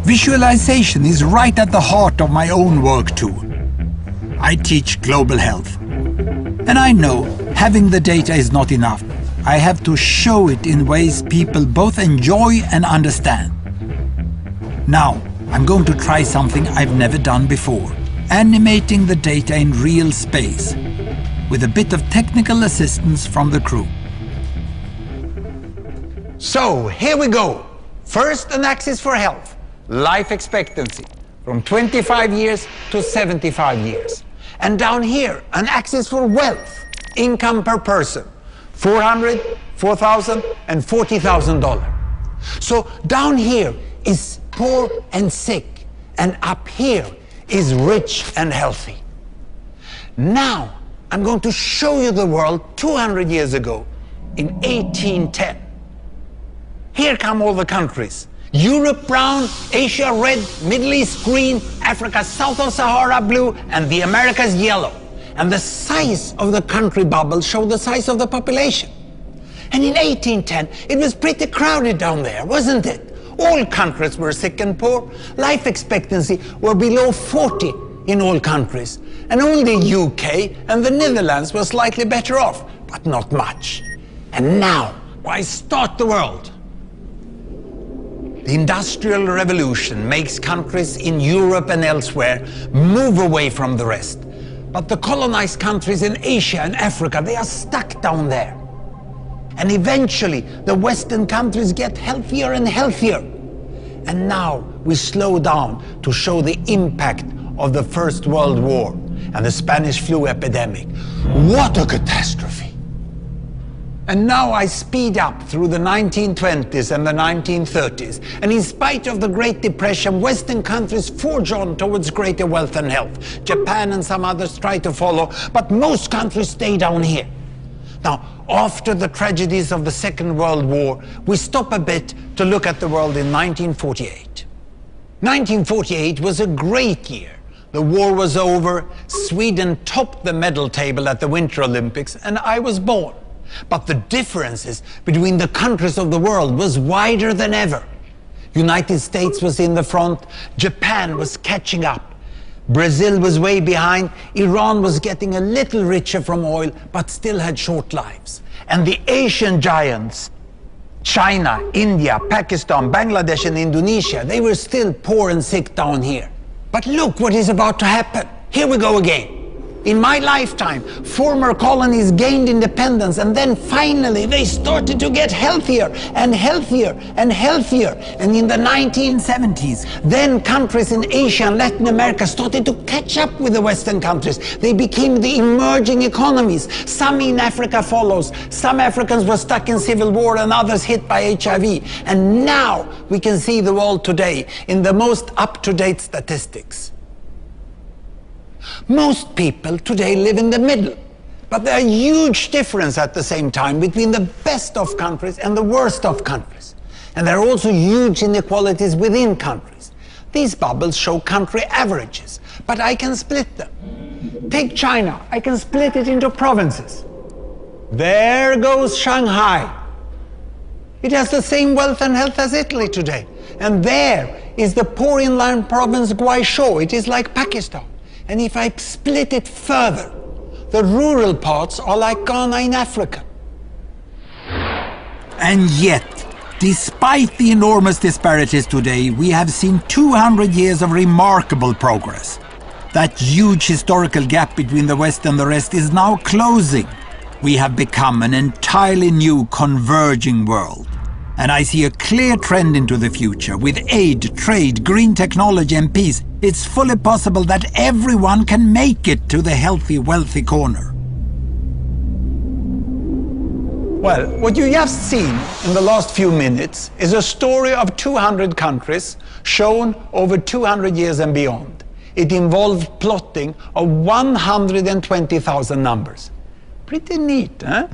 Visualization is right at the heart of my own work too. I teach global health. And I know having the data is not enough. I have to show it in ways people both enjoy and understand. Now, I'm going to try something I've never done before. Animating the data in real space, with a bit of technical assistance from the crew. So, here we go. First, an axis for health, life expectancy, from 25 years to 75 years. And down here, an axis for wealth, income per person, $400, $4,000, and $40,000. So down here is poor and sick, and up here is rich and healthy. Now, I'm going to show you the world 200 years ago, in 1810. Here come all the countries. Europe brown, Asia red, Middle East green, Africa south of Sahara blue, and the Americas yellow. And the size of the country bubbles show the size of the population. And in 1810, it was pretty crowded down there, wasn't it? All countries were sick and poor. Life expectancy were below 40 in all countries. And only UK and the Netherlands were slightly better off, but not much. And now, why start the world? The Industrial Revolution makes countries in Europe and elsewhere move away from the rest. But the colonized countries in Asia and Africa, they are stuck down there. And eventually, the Western countries get healthier and healthier. And now we slow down to show the impact of the First World War and the Spanish flu epidemic. What a catastrophe! And now I speed up through the 1920s and the 1930s. And in spite of the Great Depression, Western countries forge on towards greater wealth and health. Japan and some others try to follow, but most countries stay down here. Now, after the tragedies of the Second World War, we stop a bit to look at the world in 1948. 1948 was a great year. The war was over, Sweden topped the medal table at the Winter Olympics, and I was born. But the differences between the countries of the world was wider than ever. United States was in the front, Japan was catching up. Brazil was way behind, Iran was getting a little richer from oil, but still had short lives. And the Asian giants, China, India, Pakistan, Bangladesh and Indonesia, they were still poor and sick down here. But look what is about to happen. Here we go again. In my lifetime, former colonies gained independence, and then finally they started to get healthier and healthier and healthier. And in the 1970s, then countries in Asia and Latin America started to catch up with the Western countries. They became the emerging economies. Some in Africa follows. Some Africans were stuck in civil war and others hit by HIV. And now we can see the world today in the most up-to-date statistics. Most people today live in the middle, but there are huge differences at the same time between the best of countries and the worst of countries. And there are also huge inequalities within countries. These bubbles show country averages, but I can split them. Take China, I can split it into provinces. There goes Shanghai. It has the same wealth and health as Italy today. And there is the poor inland province Guizhou. It is like Pakistan. And if I split it further, the rural parts are like Ghana in Africa. And yet, despite the enormous disparities today, we have seen 200 years of remarkable progress. That huge historical gap between the West and the rest is now closing. We have become an entirely new converging world. And I see a clear trend into the future. With aid, trade, green technology and peace, it's fully possible that everyone can make it to the healthy, wealthy corner. Well, what you just seen in the last few minutes is a story of 200 countries shown over 200 years and beyond. It involved plotting of 120,000 numbers. Pretty neat, huh?